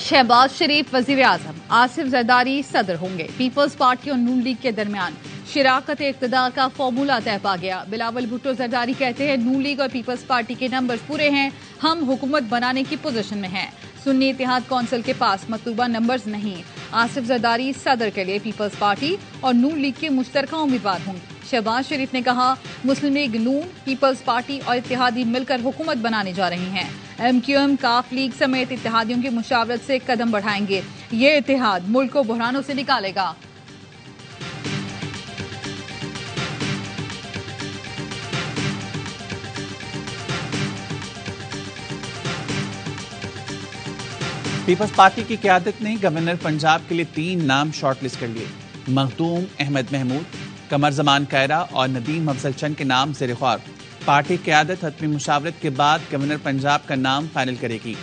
शहबाज शरीफ वजीर आजम, आसिफ जरदारी सदर होंगे। पीपल्स पार्टी और नून लीग के दरमियान शिराकत इक़्तिदार का फॉर्मूला तय पा गया। बिलावल भुट्टो जरदारी कहते हैं नून लीग और पीपल्स पार्टी के नंबर्स पूरे हैं, हम हुकूमत बनाने की पोजीशन में हैं। सुन्नी इत्तेहाद कौंसिल के पास मतलूबा नंबर्स नहीं। आसिफ जरदारी सदर के लिए पीपल्स पार्टी और नून लीग के मुश्तरका उम्मीदवार होंगे। शहबाज शरीफ ने कहा मुस्लिम लीग नून, पीपल्स पार्टी और इत्तेहादी मिलकर हुकूमत बनाने जा रहे हैं। MQM, काफ लीग समेत इत्तेहादियों की मुशावरत से कदम बढ़ाएंगे। ये इत्तेहाद मुल्क को बहरानों से निकालेगा। पीपल्स पार्टी की क़यादत ने गवर्नर पंजाब के लिए 3 नाम शॉर्टलिस्ट कर लिए। मखदूम अहमद महमूद, कमर जमान कायरा और नदीम अफजल चंद के नाम ज़ेर ख्वार। पार्टी क़यादत हतमी मुशावरत के बाद गवर्नर पंजाब का नाम फाइनल करेगी।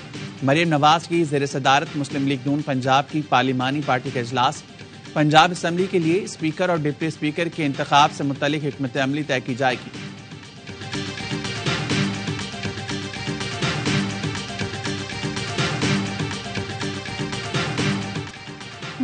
मरियम नवाज की ज़ेर सदारत मुस्लिम लीग नून पंजाब की पार्लिमानी पार्टी का इजलास। पंजाब असम्बली के लिए स्पीकर और डिप्टी स्पीकर के इंतखाब से मुतल्लिक हिकमत अमली तय की जाएगी।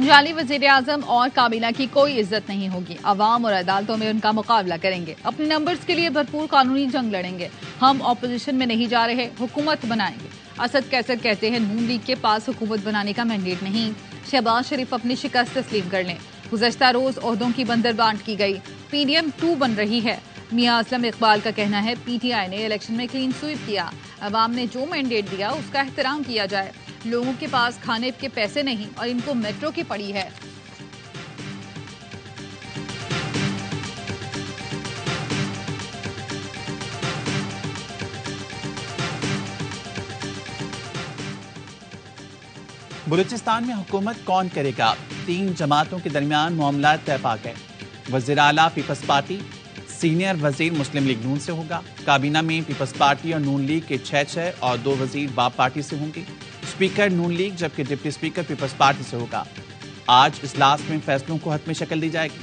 जाली वजीर आजम और काबीना की कोई इज्जत नहीं होगी। अवाम और अदालतों में उनका मुकाबला करेंगे। अपने नंबर्स के लिए भरपूर कानूनी जंग लड़ेंगे। हम ऑपोजिशन में नहीं जा रहे, हुकूमत बनाएंगे। असद कैसर कहते हैं नून लीग के पास हुकूमत बनाने का मैंडेट नहीं। शहबाज शरीफ अपनी शिकस्त तस्लीम कर लें। गुज़श्ता रोज ओहदों की बंदरबांट की गई। PDM 2 बन रही है। मियां असलम इकबाल का कहना है PTI ने इलेक्शन में क्लीन स्वीप किया। अवाम ने जो मैंडेट दिया उसका एहतराम किया जाए। लोगों के पास खाने के पैसे नहीं और इनको मेट्रो की पड़ी है। बलूचिस्तान में हुकूमत कौन करेगा? 3 जमातों के दरमियान मामला तय पा गए। वज़ीर आला पीपल्स पार्टी, सीनियर वजीर मुस्लिम लीग नून से होगा। काबीना में पीपल्स पार्टी और नून लीग के 6 और 2 वजीर बाप पार्टी से होंगे। स्पीकर नून लीग जबकि डिप्टी स्पीकर पीपल्स पार्टी से होगा। आज इजलास में फैसलों को हतमी शक्ल दी जाएगी।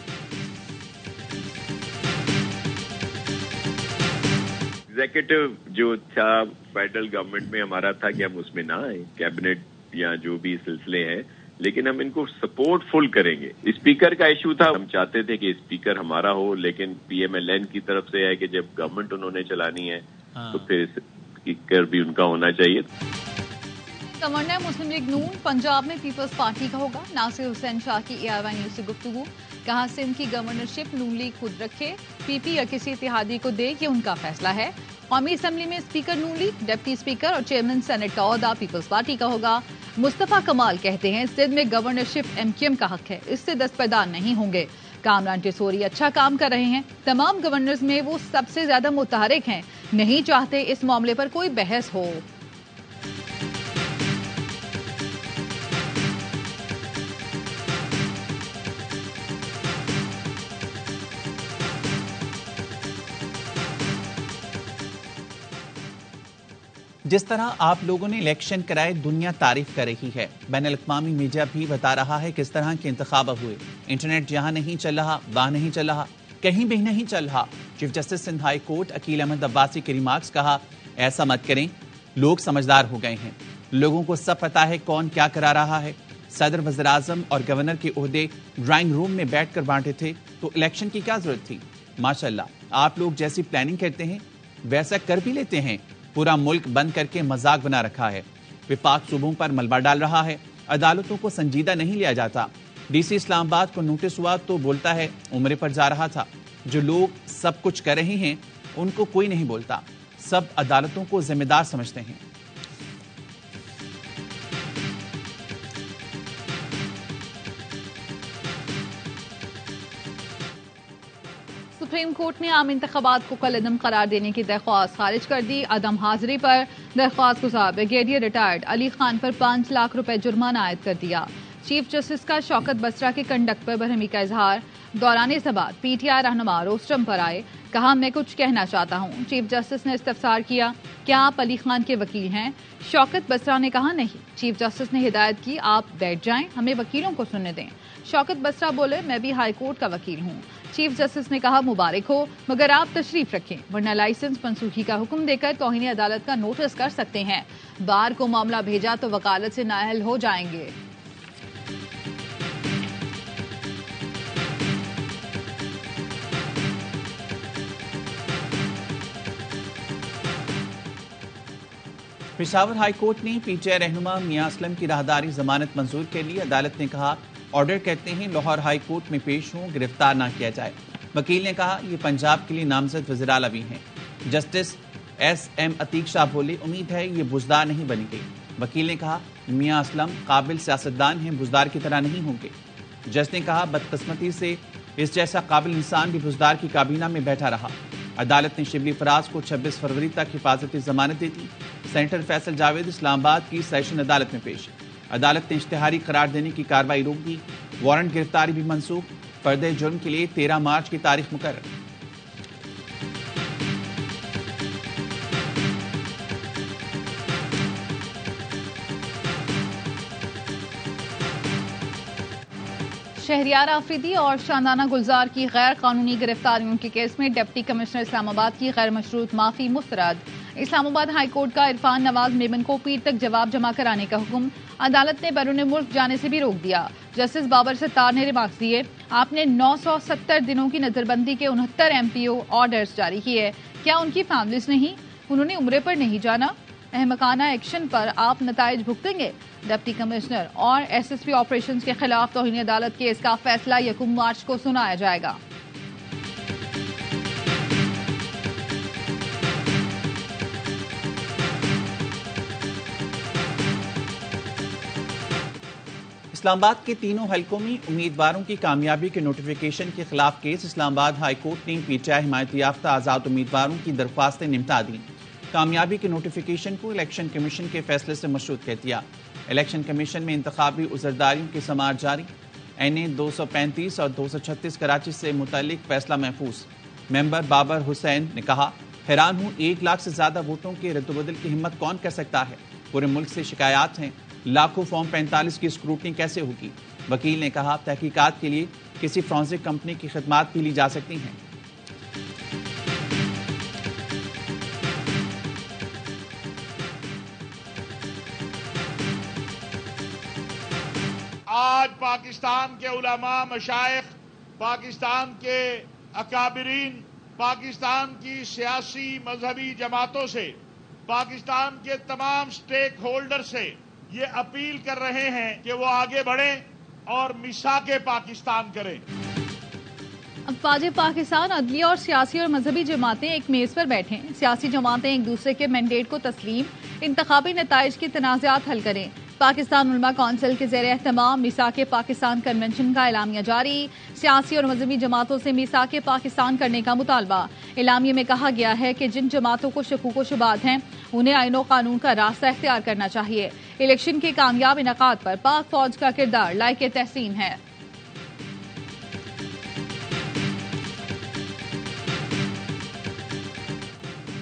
एग्जीक्यूटिव जो था फेडरल गवर्नमेंट में हमारा था कि हम उसमें ना आए, कैबिनेट या जो भी सिलसिले हैं, लेकिन हम इनको सपोर्ट फुल करेंगे। स्पीकर का इशू था, हम चाहते थे कि स्पीकर हमारा हो, लेकिन PMLN की तरफ से है कि जब गवर्नमेंट उन्होंने चलानी है तो फिर स्पीकर भी उनका होना चाहिए। गवर्नर मुस्लिम लीग नून पंजाब में पीपल्स पार्टी का होगा। नासिर हुसैन शाह की ARY न्यूज से गुफ्तगू। कहा सिंध की गवर्नरशिप नून लीग खुद रखे, PP या किसी इत्तेहादी को दे, ये उनका फैसला है। कौमी असम्बली में स्पीकर नून लीग, डिप्टी स्पीकर और चेयरमैन सेनेट का ओहदा पीपल्स पार्टी का होगा। मुस्तफा कमाल कहते हैं सिंध में गवर्नरशिप MQM का हक है, इससे दस्तबरदार नहीं होंगे। कामरान टिसोरी अच्छा काम कर रहे हैं। तमाम गवर्नर्स में वो सबसे ज्यादा मुतहरिक हैं, नहीं चाहते इस मामले पर कोई बहस हो। जिस तरह आप लोगों ने इलेक्शन कराए दुनिया तारीफ कर रही है। बैनुल अक़वामी मीडिया भी बता रहा है किस तरह के इंतखाब हुए। इंटरनेट जहां नहीं चल रहा वहां नहीं चल रहा, कहीं भी नहीं चल रहा। Chief justice Sindh high court Aqeel Ahmed Abbasi के रिमार्क्स, कहा ऐसा मत करें, लोग समझदार हो गए हैं, लोगों को सब पता है कौन क्या करा रहा है। सदर, वज़ीर आज़म और गवर्नर के ओहदे ड्राइंग रूम में बैठ कर बांटे थे तो इलेक्शन की क्या जरूरत थी। माशाल्लाह आप लोग जैसी प्लानिंग करते हैं वैसा कर भी लेते हैं। पूरा मुल्क बंद करके मजाक बना रखा है। विपाक सूबों पर मलबा डाल रहा है। अदालतों को संजीदा नहीं लिया जाता। DC इस्लामाबाद को नोटिस हुआ तो बोलता है उम्रे पर जा रहा था। जो लोग सब कुछ कर रहे हैं उनको कोई नहीं बोलता, सब अदालतों को जिम्मेदार समझते हैं। सुप्रीम कोर्ट ने आम इंतखाबात को कलअदम करार देने की दरख्वास्त खारिज कर दी। अदम हाजिरी पर दरख्वास्त गुजार ब्रिगेडियर रिटायर्ड अली खान पर 5 लाख रुपए जुर्माना आयद कर दिया। चीफ जस्टिस का शौकत बसरा के कंडक्ट पर बरहमी का इजहार। दौरान सबात PTI रहनुमा रोस्टम पर आए, कहा मैं कुछ कहना चाहता हूँ। चीफ जस्टिस ने इस्तफसार किया, क्या आप अली खान के वकील हैं? शौकत बसरा ने कहा नहीं। चीफ जस्टिस ने हिदायत की आप बैठ जाएं, हमें वकीलों को सुनने दें। शौकत बसरा बोले मैं भी हाई कोर्ट का वकील हूँ। चीफ जस्टिस ने कहा मुबारक हो, मगर आप तशरीफ रखें, वरना लाइसेंस मनसूखी का हुक्म देकर तौहीन अदालत का नोटिस कर सकते हैं। बार को मामला भेजा तो वकालत से नाअहल हो जाएंगे। पेशावर हाई कोर्ट ने पीटीआई रहनुमा मियां असलम की राहदारी जमानत मंजूर के लिए। अदालत ने कहा ऑर्डर कहते हैं लाहौर हाई कोर्ट में पेश हों, गिरफ्तार ना किया जाए। वकील ने कहा ये पंजाब के लिए नामजद वज़ीर आला भी हैं। जस्टिस SM अतीक शाह बोले उम्मीद है ये बुजदार नहीं बनेंगे। वकील ने कहा मियां असलम काबिल सियासतदान हैं, बुजदार की तरह नहीं होंगे। जज ने कहा बदकिस्मती से इस जैसा काबिल इंसान भी बुजदार की काबीना में बैठा रहा। अदालत ने शिबली फराज को 26 फरवरी तक हिफाजती जमानत दी थी। सेनेटर फैसल जावेद इस्लामाबाद की सेशन अदालत में पेश। अदालत ने इश्तिहारी करार देने की कार्रवाई रोक दी। वारंट गिरफ्तारी भी मंसूख। फर्द जुर्म के लिए 13 मार्च की तारीख मुकर्रर। शहरियार आफरीदी और शांदाना गुलजार की गैर कानूनी गिरफ्तारियों के केस में डिप्टी कमिश्नर इस्लामाबाद की गैर मशरूत माफी मुस्तरद। इस्लामाबाद हाई कोर्ट का इरफान नवाज मेमन को पीर तक जवाब जमा कराने का हुक्म। अदालत ने बैरून मुल्क जाने से भी रोक दिया। जस्टिस बाबर सत्तार ने रिमार्क्स दिए आपने 970 दिनों की नजरबंदी के 69 MPO ऑर्डर्स जारी किए, क्या उनकी फैमिलीज नहीं? उन्होंने उम्रे पर नहीं जाना? अहमकाना एक्शन पर आप नताइज भुगतेंगे। डिप्टी कमिश्नर और SSP ऑपरेशंस के खिलाफ तौहीन अदालत केस का फैसला 1 मार्च को सुनाया जाएगा। इस्लामाबाद के तीनों हलकों में उम्मीदवारों की कामयाबी के नोटिफिकेशन के खिलाफ केस। इस्लामाबाद हाई कोर्ट ने पीटीआई हिमायत याफ्ता आजाद उम्मीदवारों की दरख्वास्तें निपटा दी। कामयाबी के नोटिफिकेशन को इलेक्शन कमीशन के फैसले से मशरूत कर दिया। इलेक्शन कमीशन में इंतखाबी उजरदारियों की समाअत जारी। NA 235 और 236 कराची से मुतल्लिक फैसला महफूज। मेंबर बाबर हुसैन ने कहा हैरान हूं 1 लाख से ज्यादा वोटों के रद्दबदल की हिम्मत कौन कर सकता है। पूरे मुल्क से शिकायत हैं, लाखों फॉर्म 45 की स्क्रूटनी कैसे होगी। वकील ने कहा तहकीकात के लिए किसी फ्रांसिक कंपनी की खिदमात भी ली जा सकती हैं। आज पाकिस्तान के उलमा मशाइख, पाकिस्तान के अकाबिरीन, पाकिस्तान की सियासी मजहबी जमातों से, पाकिस्तान के तमाम स्टेक होल्डर से ये अपील कर रहे हैं कि वो आगे बढ़ें और मिसाके पाकिस्तान करें। अफवाज पाकिस्तान अदलिया और सियासी और मजहबी जमातें एक मेज पर बैठें। सियासी जमातें एक दूसरे के मैंडेट को तस्लीम, इंतखाबी नताइज के तनाज़ात हल करें। पाकिस्तान उलमा कौंसिल के ज़ेर एहतमाम मिसाके पाकिस्तान कन्वेंशन का एलामिया जारी। सियासी और मजहबी जमातों से मिसाके पाकिस्तान करने का मुतालबा। एलामिया में कहा गया है कि जिन जमातों को शकूक व शुबात हैं उन्हें आईन व कानून का रास्ता इख्तियार करना चाहिए। इलेक्शन के कामयाब इनकाद पर पाक फौज का किरदार लायके तहसीन है।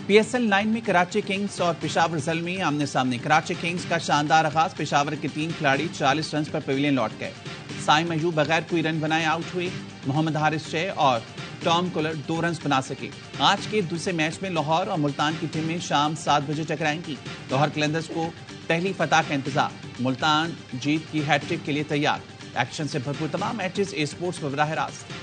PSL 9 में कराची किंग्स और पेशावर ज़ल्मी आमने सामने। कराची किंग्स का शानदार आगाज। पेशावर के 3 खिलाड़ी 40 रन पर पवेलियन लौट गए। साइम अयूब बगैर कोई रन बनाए आउट हुए। मोहम्मद हारिस शे और टॉम कुलर 2 रन बना सके। आज के दूसरे मैच में लाहौर और मुल्तान की टीमें शाम 7 बजे टकराएंगी। लाहौर कलंदर्स को पहली फतह का इंतजार। मुल्तान जीत की हैट्रिक के लिए तैयार। एक्शन से भरपूर तमाम मैचेस ए स्पोर्ट्स पर बराह रास्त।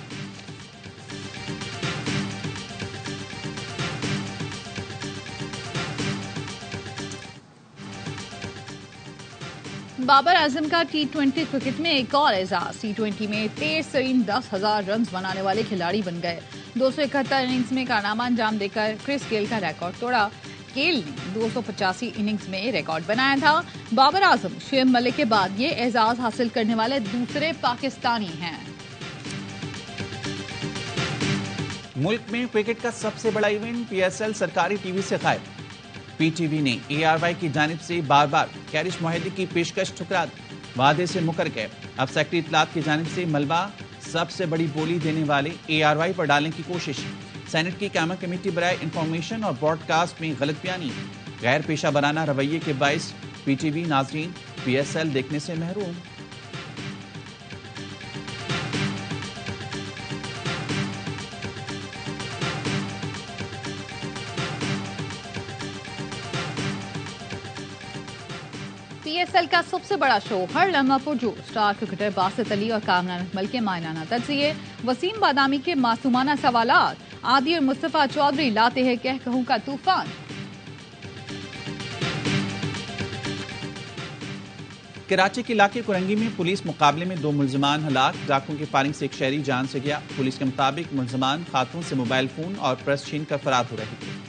बाबर आजम का T20 क्रिकेट में एक और एजाज। T20 में तेज तरीन 10,000 रन बनाने वाले खिलाड़ी बन गए। 271 इनिंग्स में कारनामा अंजाम देकर क्रिस गेल का रिकॉर्ड तोड़ा। गेल ने 285 इनिंग्स में रिकॉर्ड बनाया था। बाबर आजम शुएब मलिक के बाद ये एजाज हासिल करने वाले दूसरे पाकिस्तानी हैं। मुल्क में क्रिकेट का सबसे बड़ा इवेंट PSL सरकारी टीवी से गायब। PTV ने ARY की जानिब से बार बार कैरिश मुहिद्दी की पेशकश ठुकरा दी, वादे से मुकर गए। अब सेक्रेटरी इत्तलात की जानिब से मलबा सबसे बड़ी बोली देने वाले ARY पर डालने की कोशिश। सेनेट की कायमा कमेटी बराए इंफॉर्मेशन और ब्रॉडकास्ट में गलत बयानी। गैर पेशा बनाना रवैये के बाइस PTV नाजरीन PSL देखने से महरूम। PSL का सबसे बड़ा शो हर लम्हा पुरजोर। स्टार क्रिकेटर बासित अली और कामरान अकमल के मायनाना तज्जिए, वसीम बादामी के मासूमाना सवालात, आदि और मुस्तफा चौधरी लाते हैं कह कहूं का तूफान। कराची के इलाके कुरंगी में पुलिस मुकाबले में 2 मुलजमान हलाक। डाकुओं की फायरिंग से एक शहरी जान से गया। पुलिस के मुताबिक मुलजमान खातून से मोबाइल फोन और पर्स छीन कर फरार हो रहे थे।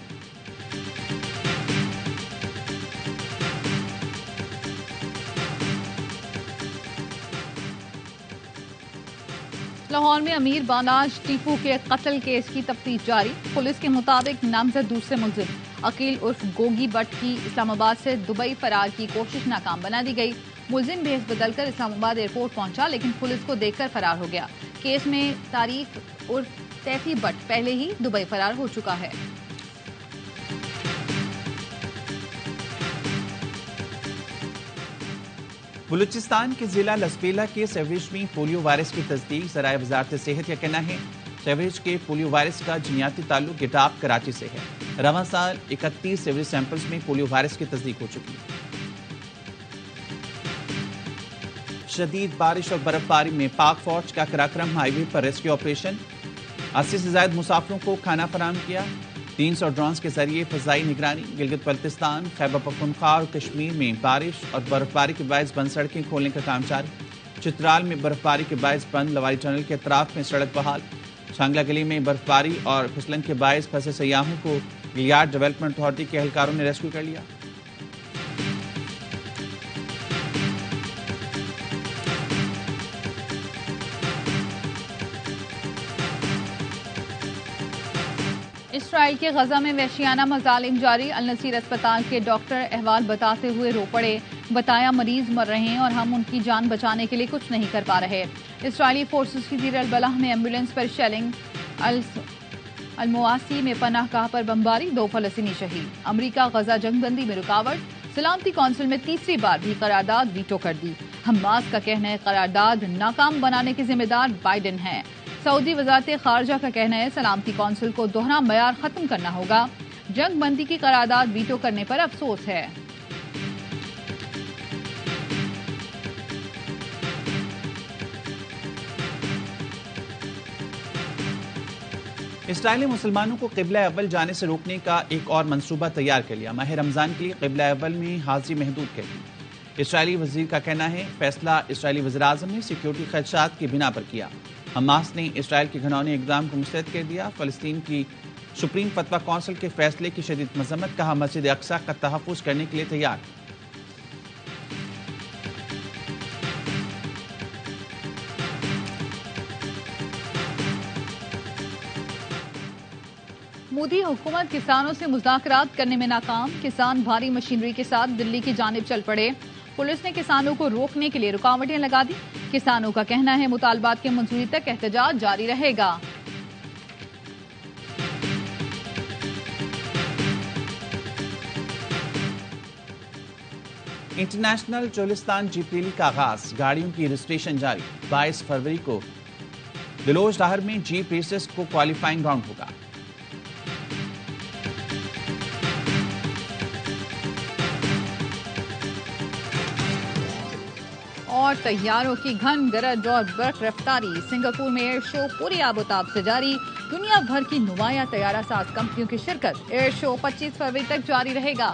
लाहौर में अमीर बानाज टीपू के कत्ल केस की तफ्तीश जारी। पुलिस के मुताबिक नामजद दूसरे मुलजिम अकील उर्फ गोगी भट्ट की इस्लामाबाद से दुबई फरार की कोशिश नाकाम बना दी गई। मुलजिम भेस बदलकर इस्लामाबाद एयरपोर्ट पहुंचा लेकिन पुलिस को देखकर फरार हो गया। केस में तारीफ उर्फ तैफी भट्ट पहले ही दुबई फरार हो चुका है। बलूचिस्तान के जिला लसबेला के सेवरेज में पोलियो वायरस की तस्दीक। ज़राए वजारत सेहत का कहना है सेवरेज के पोलियो वायरस का जिनियाती ताल्लुक गिटाप कराची से है। रवां साल 31 सेवरेज सैंपल्स में पोलियो वायरस की तस्दीक हो चुकी है। शदीद बारिश और बर्फबारी में पाक फौज का कराक्रम हाईवे पर रेस्क्यू ऑपरेशन। 80 से ज्यादा मुसाफिरों को खाना फराहम किया। 300 ड्रोन्स के जरिए फजाई निगरानी। गिलगित बल्तिस्तान, खैबर पख्तूनख्वा और कश्मीर में बारिश और बर्फबारी के बायस बंद सड़कें खोलने का काम जारी। चित्राल में बर्फबारी के बायस बंद लवाई टनल के अतराफ में सड़क बहाल। शांगला गली में बर्फबारी और फिसलन के बायस फंसे सयाहों को गिलियाड डेवलपमेंट अथॉरिटी के एहलकारों ने रेस्क्यू कर लिया। इसराइल के गजा में वहशियाना मजालिम जारी। अल नसीर अस्पताल के डॉक्टर अहवाल बताते हुए रो पड़े। बताया मरीज मर रहे हैं और हम उनकी जान बचाने के लिए कुछ नहीं कर पा रहे। इसराइली फोर्सेस की जीर अल-बलाह में एम्बुलेंस पर शेलिंग। अल-मुआसी में पनाह गाह पर बमबारी, 2 फलस्तीनी शहीद। अमरीका गजा जंगबंदी में रुकावट। सलामती कौंसिल में तीसरी बार भी करारदाद वीटो कर दी। हमास का कहना है करारदाद नाकाम बनाने के जिम्मेदार बाइडेन हैं। सऊदी वजारत खारजा का कहना है सलामती कौंसिल को दोहरा मयार खत्म करना होगा। जंग बंदी की करारदाद वीटो करने पर अफसोस है। इसराइल ने मुसलमानों को क़िबला अव्वल जाने से रोकने का एक और मंसूबा तैयार कर लिया। माह रमजान के लिए क़िबला अव्वल में हाजिरी महदूद कर दी। इसराइली वजीर का कहना है फैसला इसराइली वज़ीर-ए-आज़म ने सिक्योरिटी खदशात की बिना पर किया। हमास ने इसराइल के घिनौने इक़दाम को मुस्तरद कर दिया। फ़लस्तीन की सुप्रीम फतवा कौंसिल के फैसले की शदीद मज़म्मत, कहा मस्जिद अक्सा का तहफ़्फ़ुज़ करने के लिए तैयार। मोदी हुकूमत किसानों से मुज़ाकरात करने में नाकाम। किसान भारी मशीनरी के साथ दिल्ली की जानिब चल पड़े। पुलिस ने किसानों को रोकने के लिए रुकावटें लगा दी। किसानों का कहना है मुतालबात के मंजूरी तक एहतजाज जारी रहेगा। इंटरनेशनल चोलिस्तान जीप रैली का आगाज। गाड़ियों की रजिस्ट्रेशन जारी। 22 फरवरी को दिलोज शहर में जीप रेसेस को क्वालिफाइंग राउंड होगा। और तैयारों की घन गरज और बर्फ रफ्तारी। सिंगापुर में एयर शो पूरी आबोताब से जारी। दुनिया भर की नुमाया तैयारा साज कंपनियों की शिरकत। एयर शो 25 फरवरी तक जारी रहेगा।